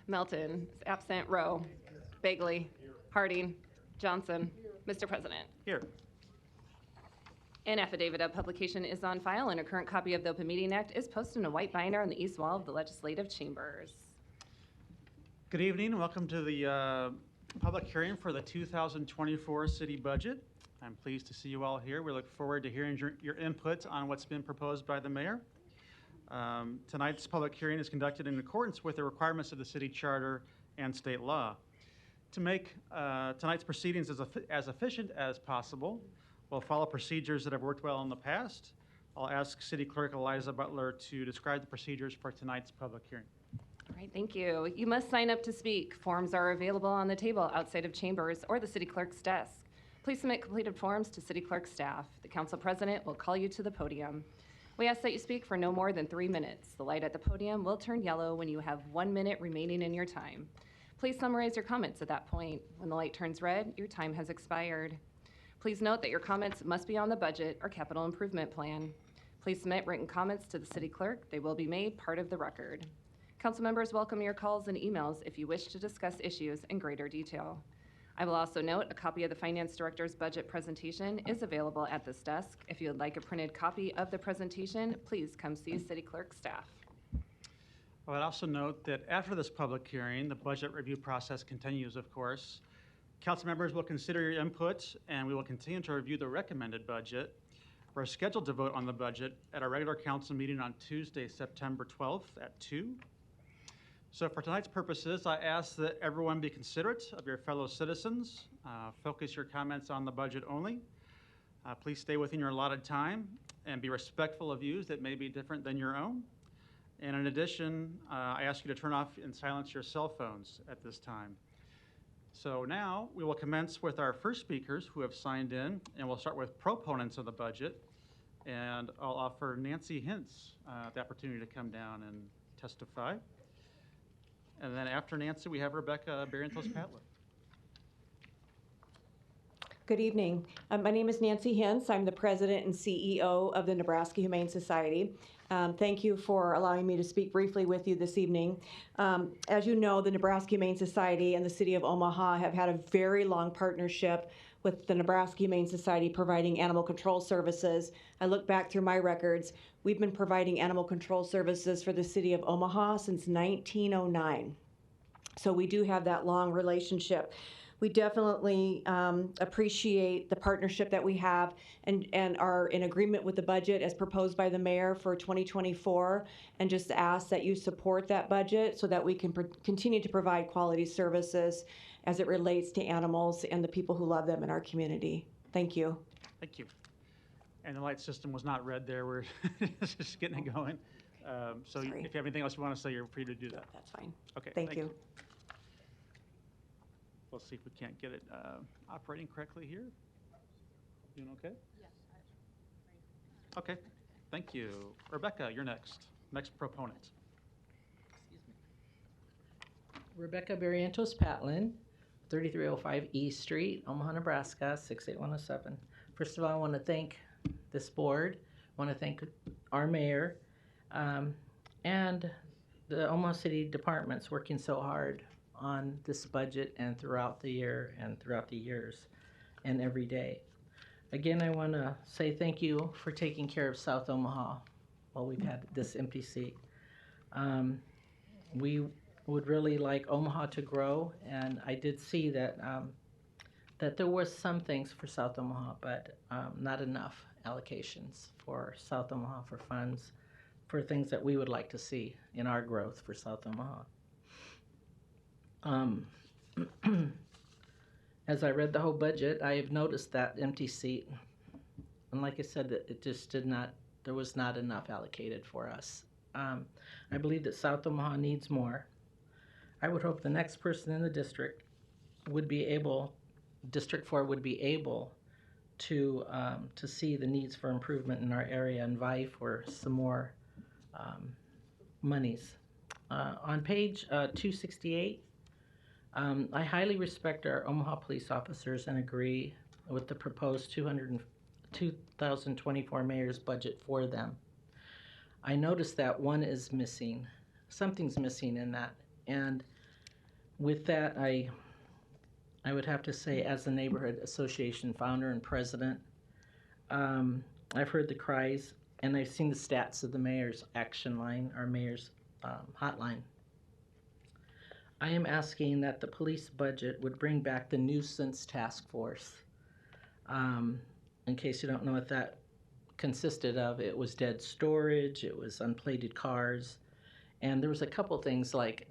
Melton is absent. Rowe. Bagley. Harding. Johnson. Mr. President. Here. An affidavit of publication is on file, and a current copy of the Open Meeting Act is posted in a white binder on the east wall of the legislative chambers. Good evening. Welcome to the public hearing for the 2024 city budget. I'm pleased to see you all here. We look forward to hearing your input on what's been proposed by the mayor. Tonight's public hearing is conducted in accordance with the requirements of the city charter and state law. To make tonight's proceedings as efficient as possible, we'll follow procedures that have worked well in the past. I'll ask City Clerk Eliza Butler to describe the procedures for tonight's public hearing. All right, thank you. You must sign up to speak. Forms are available on the table outside of chambers or the city clerk's desk. Please submit completed forms to city clerk staff. The council president will call you to the podium. We ask that you speak for no more than 3 minutes. The light at the podium will turn yellow when you have 1 minute remaining in your time. Please summarize your comments at that point. When the light turns red, your time has expired. Please note that your comments must be on the budget or capital improvement plan. Please submit written comments to the city clerk. They will be made part of the record. Council members welcome your calls and emails if you wish to discuss issues in greater detail. I will also note a copy of the finance director's budget presentation is available at this desk. If you would like a printed copy of the presentation, please come see city clerk staff. I would also note that after this public hearing, the budget review process continues, of course. Council members will consider your input, and we will continue to review the recommended budget. We're scheduled to vote on the budget at our regular council meeting on Tuesday, September 12th at 2. So for tonight's purposes, I ask that everyone be considerate of your fellow citizens. Focus your comments on the budget only. Please stay within your allotted time and be respectful of views that may be different than your own. And in addition, I ask you to turn off and silence your cell phones at this time. So now we will commence with our first speakers who have signed in, and we'll start with proponents of the budget. And I'll offer Nancy Hintz the opportunity to come down and testify. And then after Nancy, we have Rebecca Barrientos. Good evening. My name is Nancy Hintz. I'm the president and CEO of the Nebraska Humane Society. Thank you for allowing me to speak briefly with you this evening. As you know, the Nebraska Humane Society and the City of Omaha have had a very long partnership with the Nebraska Humane Society providing animal control services. I look back through my records. We've been providing animal control services for the City of Omaha since 1909. So we do have that long relationship. We definitely appreciate the partnership that we have and are in agreement with the budget as proposed by the mayor for 2024, and just ask that you support that budget so that we can continue to provide quality services as it relates to animals and the people who love them in our community. Thank you. Thank you. And the light system was not red there. We're just getting it going. So if you have anything else you want to say, you're free to do that. That's fine. Okay. Thank you. We'll see if we can't get it operating correctly here. Doing okay? Yes. Okay, thank you. Rebecca, you're next. Next proponent. Excuse me. Rebecca Barrientos Patlin, 3305 East Street, Omaha, Nebraska, 68107. First of all, I want to thank this board. I want to thank our mayor and the Omaha City departments working so hard on this budget and throughout the year and throughout the years and every day. Again, I want to say thank you for taking care of South Omaha while we've had this empty seat. We would really like Omaha to grow, and I did see that that there was some things for South Omaha, but not enough allocations for South Omaha for funds for things that we would like to see in our growth for South Omaha. As I read the whole budget, I have noticed that empty seat. And like I said, it just there was not enough allocated for us. I believe that South Omaha needs more. I would hope the next person in the district would be able, District 4 would be able to see the needs for improvement in our area and vie for some more monies. On page 268, I highly respect our Omaha police officers and agree with the proposed 2024 mayor's budget for them. I noticed that one is missing. Something's missing in that. And With that, I would have to say, as the neighborhood association founder and president, I've heard the cries and I've seen the stats of the mayor's action line, our mayor's hotline. I am asking that the police budget would bring back the nuisance task force. In case you don't know what that consisted of, it was dead storage, it was unplated cars, and there was a couple things like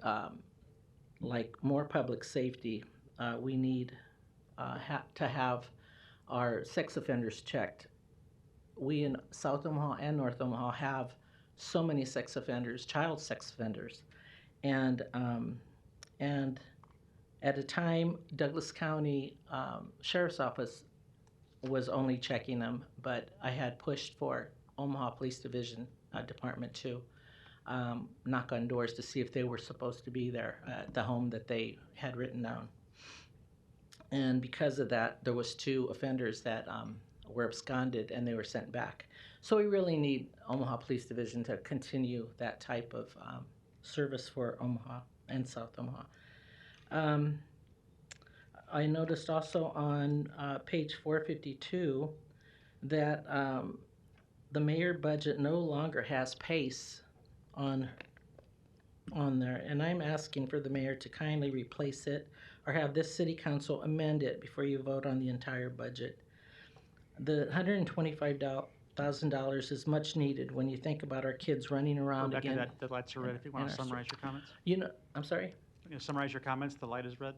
more public safety. We need to have our sex offenders checked. We in South Omaha and North Omaha have so many sex offenders, child sex offenders, and at a time, Douglas County Sheriff's Office was only checking them, but I had pushed for Omaha Police Division Department to knock on doors to see if they were supposed to be there at the home that they had written down. And because of that, there was 2 offenders that were absconded and they were sent back. So we really need Omaha Police Division to continue that type of service for Omaha and South Omaha. I noticed also on page 452 that the mayor budget no longer has PACE on there, and I'm asking for the mayor to kindly replace it or have this city council amend it before you vote on the entire budget. The $125,000 is much needed when you think about our kids running around Rebecca, again. the lights are red. If you want to summarize your comments. You know, I'm sorry? Summarize your comments. The light is red.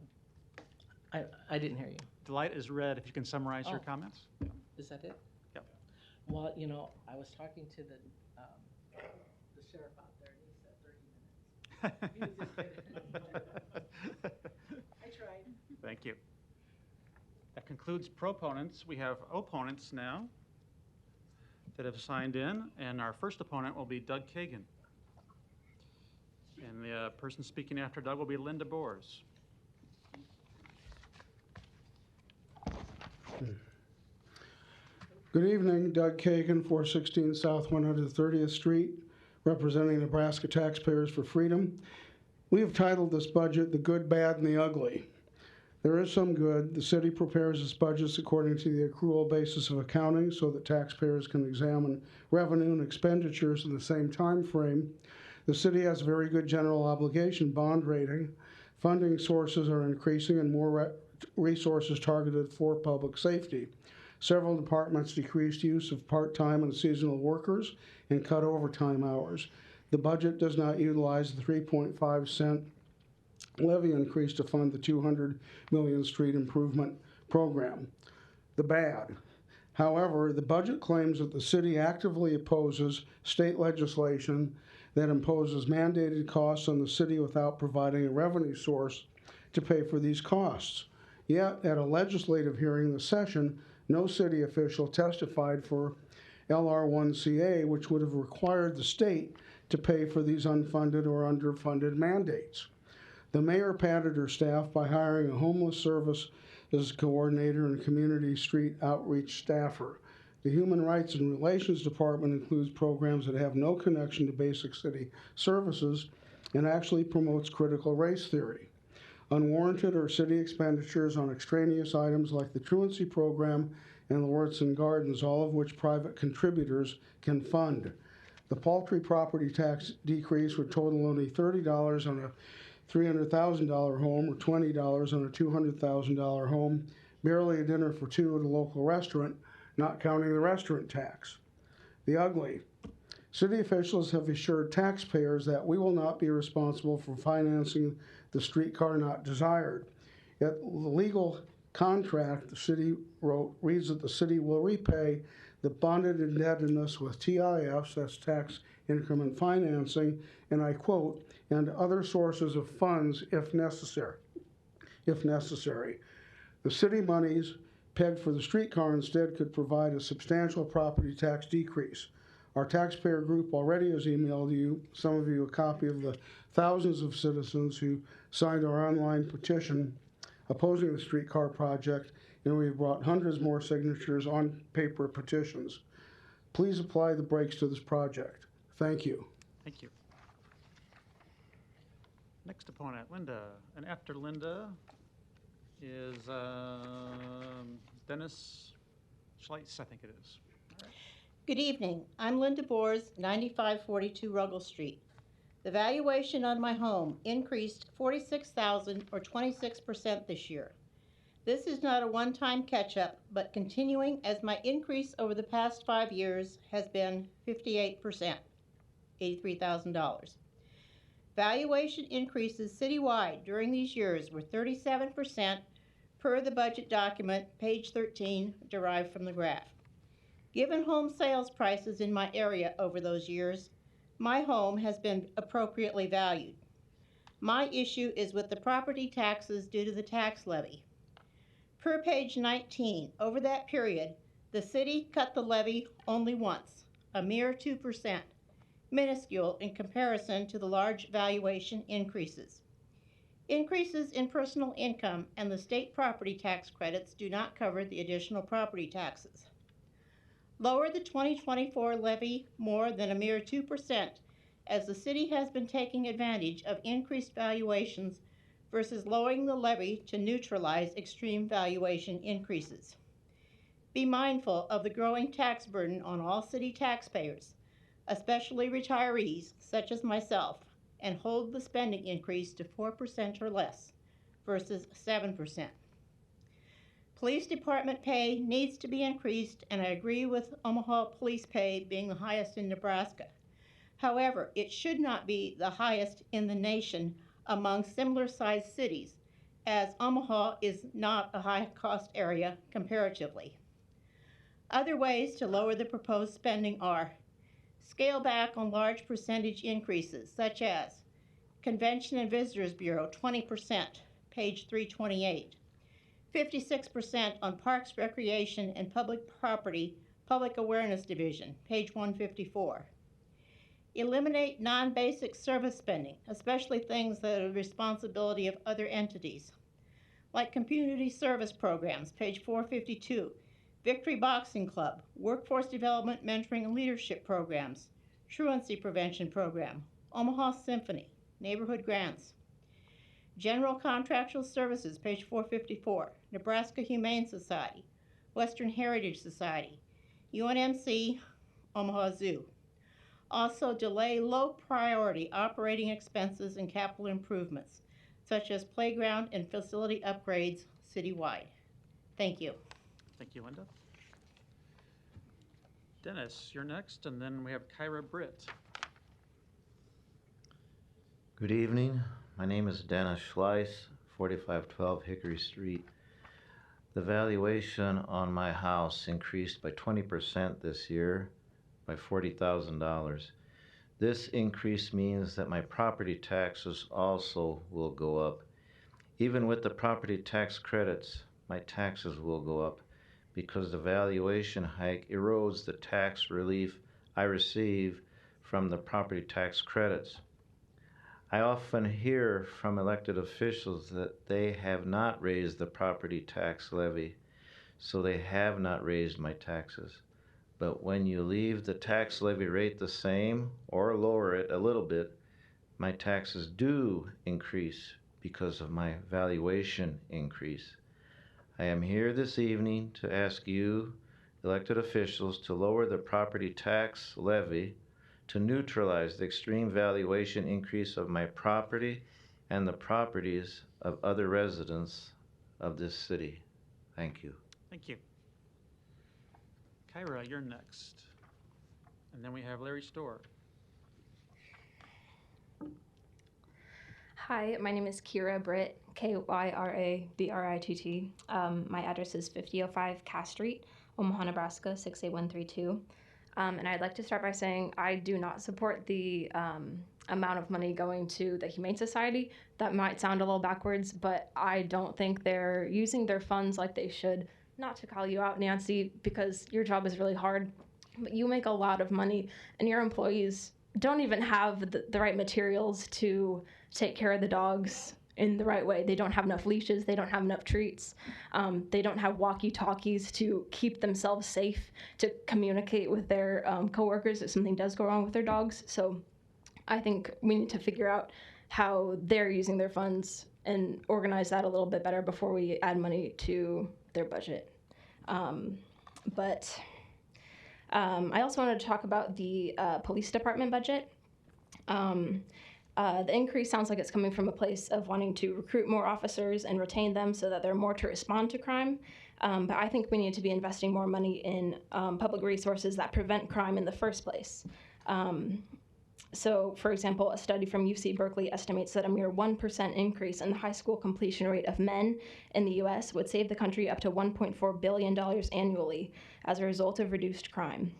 I didn't hear you. The light is red. If you can summarize your Oh. comments. Is that it? Yep. Well, you know, I was talking to the sheriff out there, and he said 30 minutes. He was just kidding. I tried. Thank you. That concludes proponents. We have opponents now that have signed in, and our first opponent will be Doug Kagan. And the person speaking after Doug will be Linda Boers. Good evening, Doug Kagan, 416 South 130th Street, representing Nebraska Taxpayers for Freedom. We have titled this budget The Good, Bad, and the Ugly. There is some good. The city prepares its budgets according to the accrual basis of accounting so that taxpayers can examine revenue and expenditures in the same time frame. The city has a very good general obligation bond rating. Funding sources are increasing and more resources targeted for public safety. Several departments decreased use of part-time and seasonal workers and cut overtime hours. The budget does not utilize the 3.5 cent levy increase to fund the 200 million street improvement program. The bad. However, the budget claims that the city actively opposes state legislation that imposes mandated costs on the city without providing a revenue source to pay for these costs. Yet, at a legislative hearing this session, no city official testified for LR1CA, which would have required the state to pay for these unfunded or underfunded mandates. The mayor padded her staff by hiring a homeless services coordinator and community street outreach staffer. The Human Rights and Relations Department includes programs that have no connection to basic city services and actually promotes critical race theory. Unwarranted or city expenditures on extraneous items like the truancy program and Lauritsen Gardens, all of which private contributors can fund. The paltry property tax decrease would total only $30 on a $300,000 home or $20 on a $200,000 home, barely a dinner for 2 at a local restaurant, not counting the restaurant tax. The ugly. City officials have assured taxpayers that we will not be responsible for financing the streetcar not desired. Yet the legal contract the city wrote reads that the city will repay the bonded indebtedness with TIFs, that's tax increment financing, and I quote, and other sources of funds if necessary. The city monies pegged for the streetcar instead could provide a substantial property tax decrease. Our taxpayer group already has emailed you, some of you, a copy of the thousands of citizens who signed our online petition opposing the streetcar project, and we've brought hundreds more signatures on paper petitions. Please apply the brakes to this project. Thank you. Thank you. Next opponent, Linda. And after Linda is Dennis Schleitz, I think it is. Good evening. I'm Linda Boers, 9542 Ruggles Street. The valuation on my home increased $46,000 or 26% this year. This is not a one-time catch-up, but continuing as my increase over the past 5 years has been 58%, $83,000. Valuation increases citywide during these years were 37% per the budget document, page 13, derived from the graph. Given home sales prices in my area over those years, my home has been appropriately valued. My issue is with the property taxes due to the tax levy. Per page 19, over that period, the city cut the levy only once, a mere 2%, minuscule in comparison to the large valuation increases. Increases in personal income and the state property tax credits do not cover the additional property taxes. Lower the 2024 levy more than a mere 2%, as the city has been taking advantage of increased valuations versus lowering the levy to neutralize extreme valuation increases. Be mindful of the growing tax burden on all city taxpayers, especially retirees such as myself, and hold the spending increase to 4% or less versus 7%. Police department pay needs to be increased, and I agree with Omaha police pay being the highest in Nebraska. However, it should not be the highest in the nation among similar-sized cities, as Omaha is not a high-cost area comparatively. Other ways to lower the proposed spending are scale back on large percentage increases, such as Convention and Visitors Bureau, 20%, page 328. 56% on Parks, Recreation, and Public Property, Public Awareness Division, page 154. Eliminate non-basic service spending, especially things that are the responsibility of other entities, like community service programs, page 452, Victory Boxing Club, Workforce Development Mentoring and Leadership Programs, Truancy Prevention Program, Omaha Symphony, Neighborhood Grants. General Contractual Services, page 454, Nebraska Humane Society, Western Heritage Society, UNMC, Omaha Zoo. Also, delay low-priority operating expenses and capital improvements, such as playground and facility upgrades citywide. Thank you. Thank you, Linda. Dennis, you're next, and then we have Kyra Britt. Good evening. My name is Dennis Schleiss, 4512 Hickory Street. The valuation on my house increased by 20% this year, by $40,000. This increase means that my property taxes also will go up. Even with the property tax credits, my taxes will go up because the valuation hike erodes the tax relief I receive from the property tax credits. I often hear from elected officials that they have not raised the property tax levy, so they have not raised my taxes. But when you leave the tax levy rate the same or lower it a little bit, my taxes do increase because of my valuation increase. I am here this evening to ask you, elected officials, to lower the property tax levy to neutralize the extreme valuation increase of my property and the properties of other residents of this city. Thank you. Thank you. Kyra, you're next. And then we have Larry Storr. Hi, my name is Kyra Britt, Kyra Britt. My address is 5005 Cass Street, Omaha, Nebraska, 68132. And I'd like to start by saying I do not support the amount of money going to the Humane Society. That might sound a little backwards, but I don't think they're using their funds like they should. Not to call you out, Nancy, because your job is really hard, but you make a lot of money, and your employees don't even have the right materials to take care of the dogs in the right way. They don't have enough leashes. They don't have enough treats. They don't have walkie-talkies to keep themselves safe, to communicate with their coworkers if something does go wrong with their dogs. So I think we need to figure out how they're using their funds and organize that a little bit better before we add money to their budget. But I also wanted to talk about the police department budget. The increase sounds like it's coming from a place of wanting to recruit more officers and retain them so that they're more to respond to crime. But I think we need to be investing more money in public resources that prevent crime in the first place. So, for example, a study from UC Berkeley estimates that a mere 1% increase in the high school completion rate of men in the U.S. would save the country up to $1.4 billion annually as a result of reduced crime.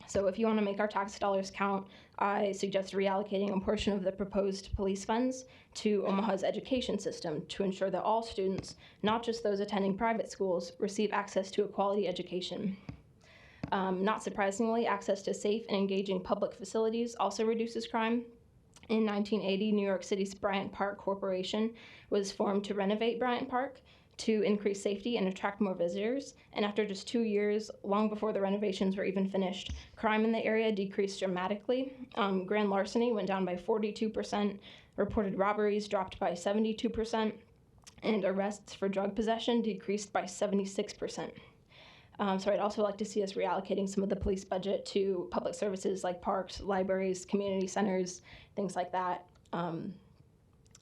So if you want to make our tax dollars count, I suggest reallocating a portion of the proposed police funds to Omaha's education system to ensure that all students, not just those attending private schools, receive access to a quality education. Not surprisingly, access to safe and engaging public facilities also reduces crime. In 1980, New York City's Bryant Park Corporation was formed to renovate Bryant Park to increase safety and attract more visitors. And after just 2 years, long before the renovations were even finished, crime in the area decreased dramatically. Grand larceny went down by 42%, reported robberies dropped by 72%, and arrests for drug possession decreased by 76%. So I'd also like to see us reallocating some of the police budget to public services like parks, libraries, community centers, things like that.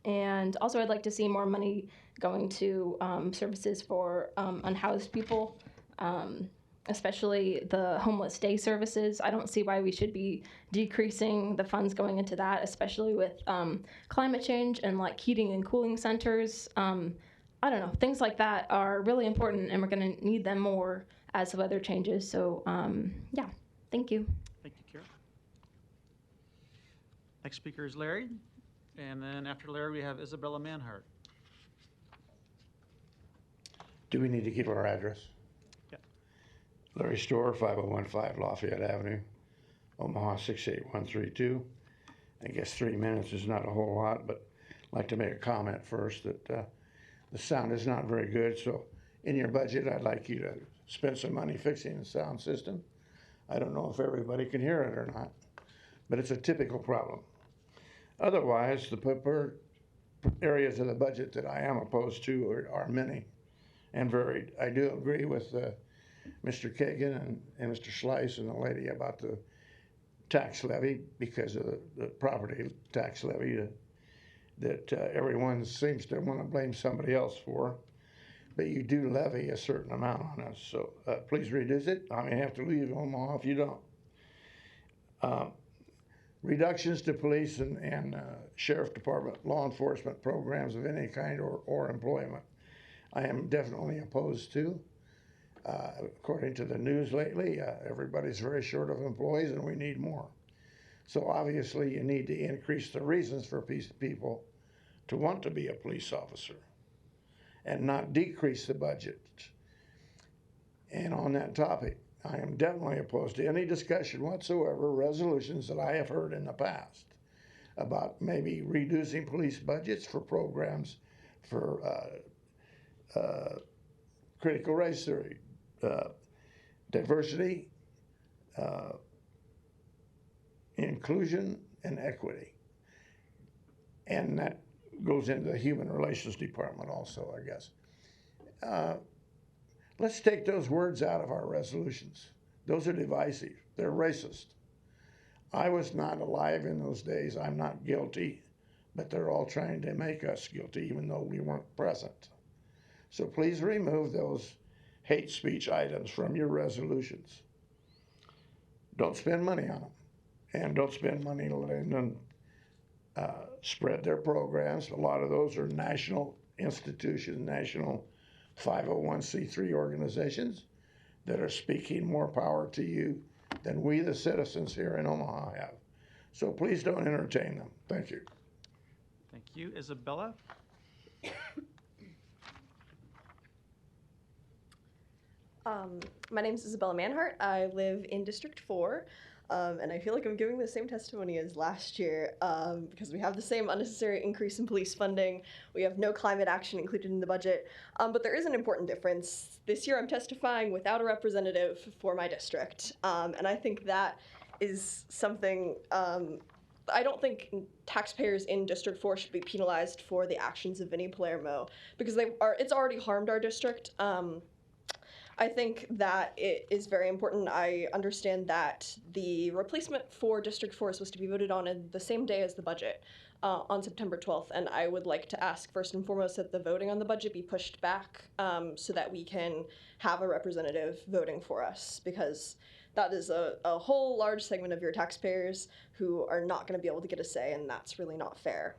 And also I'd like to see more money going to services for unhoused people, especially the homeless day services. I don't see why we should be decreasing the funds going into that, especially with climate change and like heating and cooling centers. I don't know, things like that are really important, and we're going to need them more as the weather changes. So yeah, thank you. Thank you, Kyra. Next speaker is Larry, and then after Larry, we have Isabella Manhart. Do we need to give our address? Yeah. Larry Store, 5015 Lafayette Avenue, Omaha 68132. I guess 3 minutes is not a whole lot, but I'd like to make a comment first that the sound is not very good. So in your budget, I'd like you to spend some money fixing the sound system. I don't know if everybody can hear it or not, but it's a typical problem. Otherwise, the areas of the budget that I am opposed to are many and varied. I do agree with Mr. Kagan and Mr. Slice and the lady about the tax levy, because of the property tax levy that everyone seems to want to blame somebody else for. But you do levy a certain amount on us, so please reduce it. I may have to leave Omaha if you don't. Reductions to police and sheriff department, law enforcement programs of any kind or employment, I am definitely opposed to. According to the news lately, everybody's very short of employees and we need more. So obviously you need to increase the reasons for people to want to be a police officer and not decrease the budget. And on that topic, I am definitely opposed to any discussion whatsoever, resolutions that I have heard in the past about maybe reducing police budgets for programs for critical race theory, diversity, inclusion, and equity. And that goes into the Human Relations Department also, I guess. Let's take those words out of our resolutions. Those are divisive. They're racist. I was not alive in those days. I'm not guilty, but they're all trying to make us guilty even though we weren't present. So please remove those hate speech items from your resolutions. Don't spend money on them. And don't spend money letting them spread their programs. A lot of those are national institutions, national 501c3 organizations that are speaking more power to you than we, the citizens here in Omaha, have. So please don't entertain them. Thank you. Thank you. Isabella? My name is Isabella Manhart. I live in District 4, and I feel like I'm giving the same testimony as last year because we have the same unnecessary increase in police funding. We have no climate action included in the budget, but there is an important difference. This year I'm testifying without a representative for my district, and I think that is something I don't think taxpayers in District 4 should be penalized for the actions of Vinnie Palermo because it's already harmed our district. I think that it is very important. I understand that the replacement for District 4 is supposed to be voted on the same day as the budget, on September 12th, and I would like to ask first and foremost that the voting on the budget be pushed back so that we can have a representative voting for us, because that is a whole large segment of your taxpayers who are not going to be able to get a say, and that's really not fair.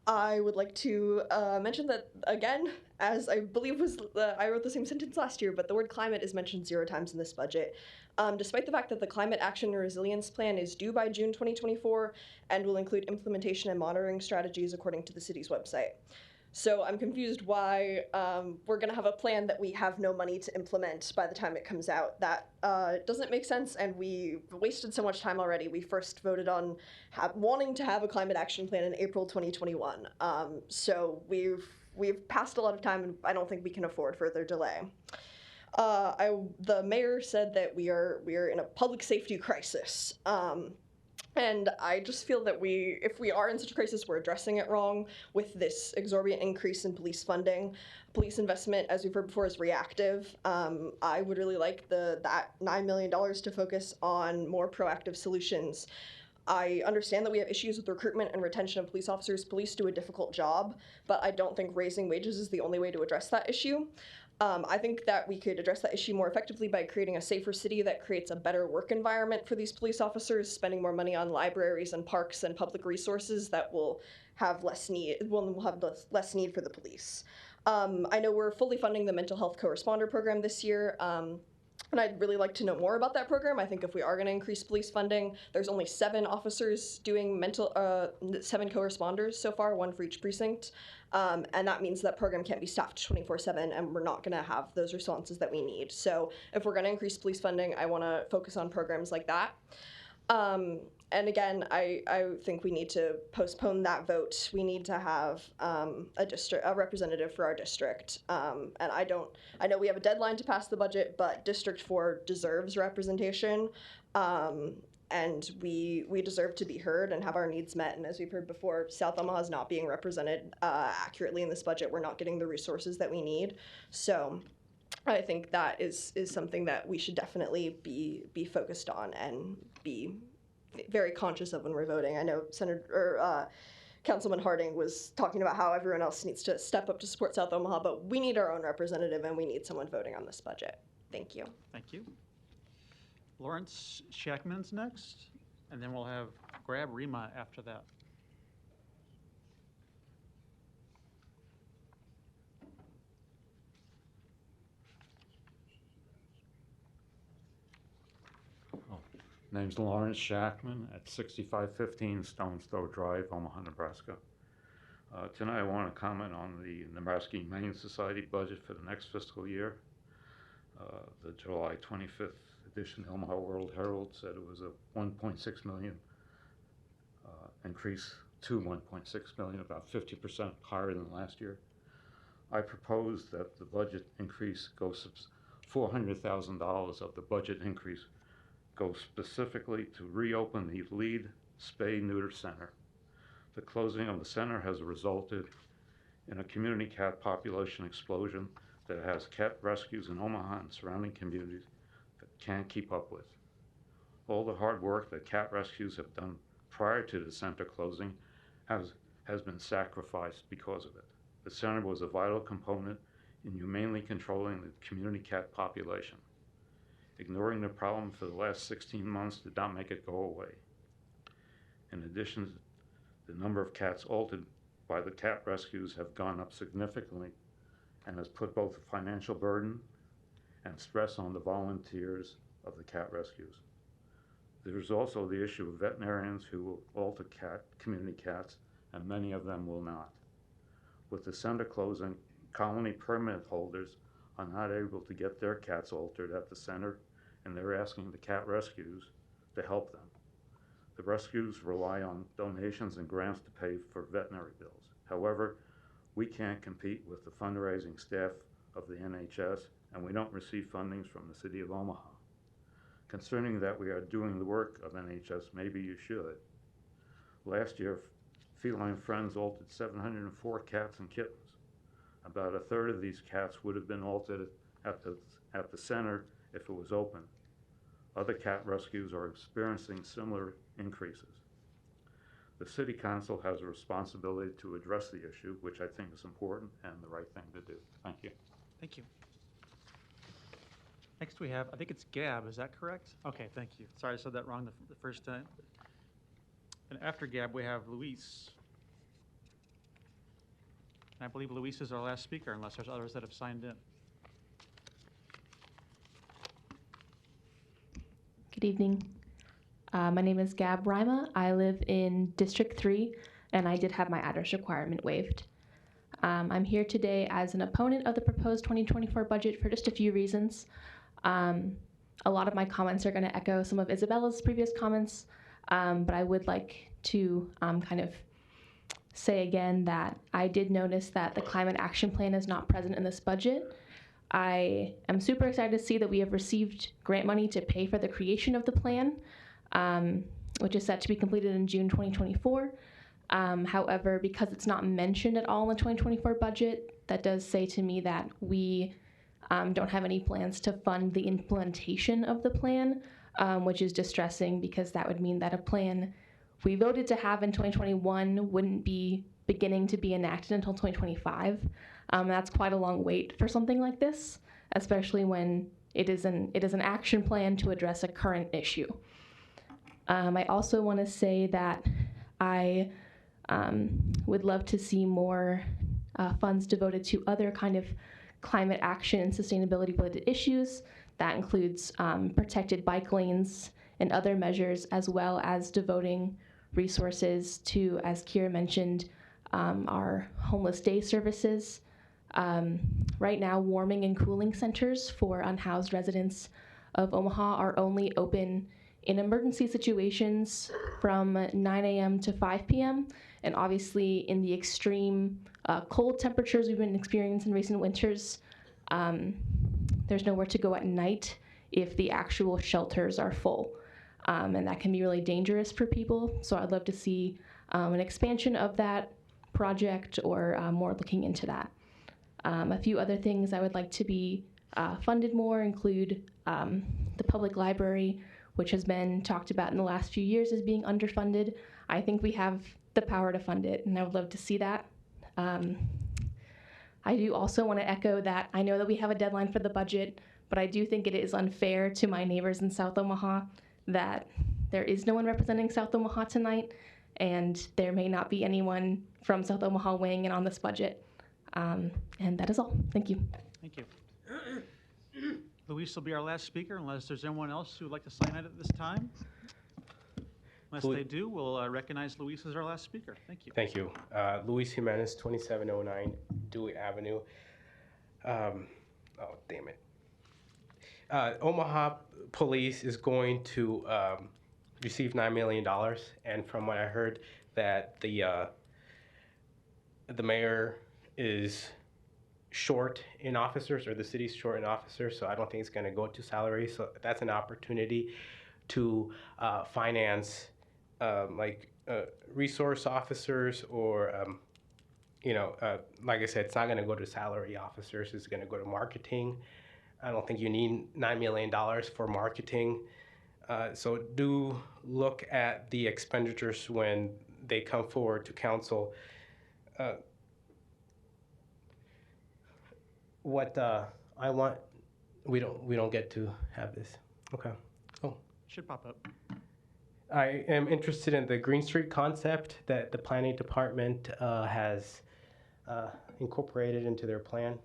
I would like to mention that, again, as I believe I wrote the same sentence last year, but the word climate is mentioned 0 times in this budget. Despite the fact that the Climate Action and Resilience Plan is due by June 2024 and will include implementation and monitoring strategies according to the city's website. So I'm confused why we're going to have a plan that we have no money to implement by the time it comes out. That doesn't make sense, and we wasted so much time already. We first voted on wanting to have a climate action plan in April 2021. So we've passed a lot of time, and I don't think we can afford further delay. The mayor said that we are in a public safety crisis. And I just feel that if we are in such a crisis, we're addressing it wrong with this exorbitant increase in police funding. Police investment, as we've heard before, is reactive. I would really like that $9 million to focus on more proactive solutions. I understand that we have issues with recruitment and retention of police officers. Police do a difficult job, but I don't think raising wages is the only way to address that issue. I think that we could address that issue more effectively by creating a safer city that creates a better work environment for these police officers, spending more money on libraries and parks and public resources that will have less need for the police. I know we're fully funding the mental health co-responder program this year. And I'd really like to know more about that program. I think if we are going to increase police funding, there's only 7 officers doing 7 co-responders so far, 1 for each precinct. And that means that program can't be staffed 24/7, and we're not going to have those responses that we need. So if we're going to increase police funding, I want to focus on programs like that. And again, I think we need to postpone that vote. We need to have a representative for our district. And I know we have a deadline to pass the budget, but District 4 deserves representation. And we deserve to be heard and have our needs met. And as we've heard before, South Omaha is not being represented accurately in this budget. We're not getting the resources that we need. So I think that is something that we should definitely be focused on and be very conscious of when we're voting. I know Councilman Harding was talking about how everyone else needs to step up to support South Omaha, but we need our own representative and we need someone voting on this budget. Thank you. Thank you. Lawrence Shackman's next, and then we'll have Gabriel Rima after that. Name's Lawrence Shackman at 6515 Stone's Throw Drive, Omaha, Nebraska. Tonight I want to comment on the Nebraska Humane Society budget for the next fiscal year. The July 25th edition of the Omaha World Herald said it was a 1.6 million increase to 1.6 million, about 50% higher than last year. I propose that the budget increase goes $400,000 of the budget increase goes specifically to reopen the Lead Spay-Neuter Center. The closing of the center has resulted in a community cat population explosion that has cat rescues in Omaha and surrounding communities that can't keep up with. All the hard work that cat rescues have done prior to the center closing has been sacrificed because of it. The center was a vital component in humanely controlling the community cat population. Ignoring the problem for the last 16 months did not make it go away. In addition, the number of cats altered by the cat rescues have gone up significantly and has put both a financial burden and stress on the volunteers of the cat rescues. There's also the issue of veterinarians who will alter community cats, and many of them will not. With the center closing, colony permit holders are not able to get their cats altered at the center, and they're asking the cat rescues to help them. The rescues rely on donations and grants to pay for veterinary bills. However, we can't compete with the fundraising staff of the NHS, and we don't receive fundings from the City of Omaha. Concerning that we are doing the work of NHS, maybe you should. Last year, Feline Friends altered 704 cats and kittens. About a third of these cats would have been altered at the center if it was open. Other cat rescues are experiencing similar increases. The City Council has a responsibility to address the issue, which I think is important and the right thing to do. Thank you. Thank you. Next we have, I think it's Gab, is that correct? Okay, thank you. Sorry I said that wrong the first time. And after Gab, we have Luis. And I believe Luis is our last speaker, unless there's others that have signed in. Good evening. My name is Gabriel Rima. I live in District 3, and I did have my address requirement waived. I'm here today as an opponent of the proposed 2024 budget for just a few reasons. A lot of my comments are going to echo some of Isabella's previous comments, but I would like to kind of say again that I did notice that the climate action plan is not present in this budget. I am super excited to see that we have received grant money to pay for the creation of the plan, which is set to be completed in June 2024. However, because it's not mentioned at all in the 2024 budget, that does say to me that we don't have any plans to fund the implementation of the plan, which is distressing because that would mean that a plan we voted to have in 2021 wouldn't be beginning to be enacted until 2025. That's quite a long wait for something like this, especially when it is an action plan to address a current issue. I also want to say that I would love to see more funds devoted to other kind of climate action and sustainability related issues. That includes protected bike lanes and other measures, as well as devoting resources to, as Kyra mentioned, our homeless day services. Right now, warming and cooling centers for unhoused residents of Omaha are only open in emergency situations from 9 a.m. to 5 p.m. And obviously, in the extreme cold temperatures we've been experiencing in recent winters, there's nowhere to go at night if the actual shelters are full. And that can be really dangerous for people. So I'd love to see an expansion of that project or more looking into that. A few other things I would like to be funded more include the public library, which has been talked about in the last few years as being underfunded. I think we have the power to fund it, and I would love to see that. I do also want to echo that I know that we have a deadline for the budget, but I do think it is unfair to my neighbors in South Omaha that there is no one representing South Omaha tonight, and there may not be anyone from South Omaha weighing in on this budget. And that is all. Thank you. Thank you. Luis will be our last speaker, unless there's anyone else who would like to sign in at this time. Unless they do, we'll recognize Luis as our last speaker. Thank you. Thank you. Luis Jimenez, 2709 Dewey Avenue. Oh, damn it. Omaha Police is going to receive $9 million, and from what I heard, that the mayor is short in officers, or the city's short in officers, so I don't think it's going to go to salary. So that's an opportunity to finance resource officers, or like I said, it's not going to go to salary officers. It's going to go to marketing. I don't think you need $9 million for marketing. So do look at the expenditures when they come forward to council. What I want, we don't get to have this. Okay. Oh. Should pop up. I am interested in the Green Street concept that the planning department has incorporated into their plan.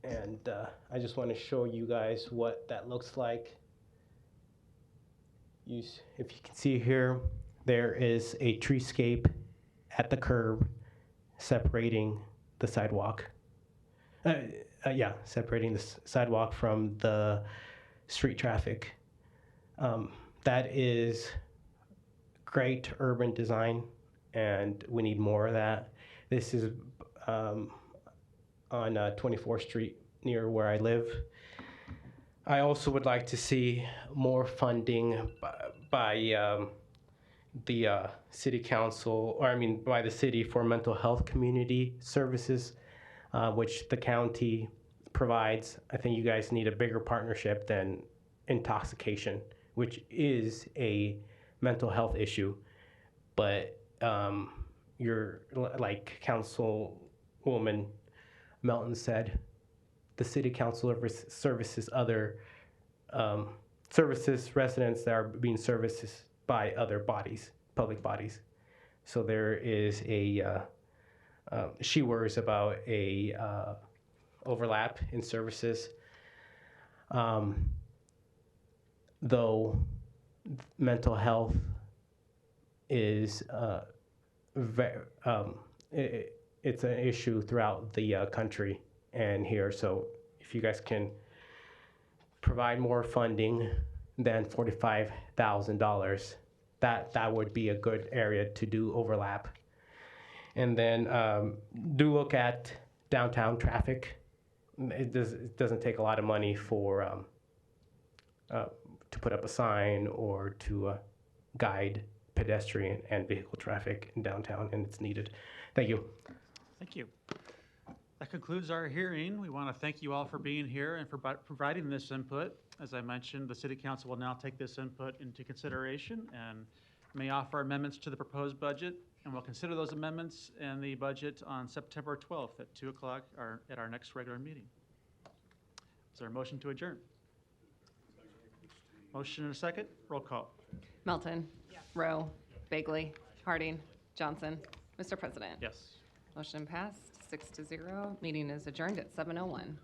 And I just want to show you guys what that looks like. If you can see here, there is a treescape at the curb separating the sidewalk. Separating the sidewalk from the street traffic. That is great urban design, and we need more of that. This is on 24th Street near where I live. I also would like to see more funding by the city council, or I mean by the city for mental health community services, which the county provides. I think you guys need a bigger partnership than intoxication, which is a mental health issue. But you're like Councilwoman Melton said, the city council services other services residents that are being serviced by other bodies, public bodies. So there is a she worries about a overlap in services. Though mental health is it's an issue throughout the country and here. So if you guys can provide more funding than $45,000, that would be a good area to do overlap. And then do look at downtown traffic. It doesn't take a lot of money for to put up a sign or to guide pedestrian and vehicle traffic in downtown, and it's needed. Thank you. Thank you. That concludes our hearing. We want to thank you all for being here and for providing this input. As I mentioned, the City Council will now take this input into consideration and may offer amendments to the proposed budget, and we'll consider those amendments and the budget on September 12th at 2 o'clock at our next regular meeting. Is there a motion to adjourn? Motion and a second. Roll call. Melton. Rowe. Bagley. Harding. Johnson. Mr. President. Yes. Motion passed 6-0. Meeting is adjourned at 7:01.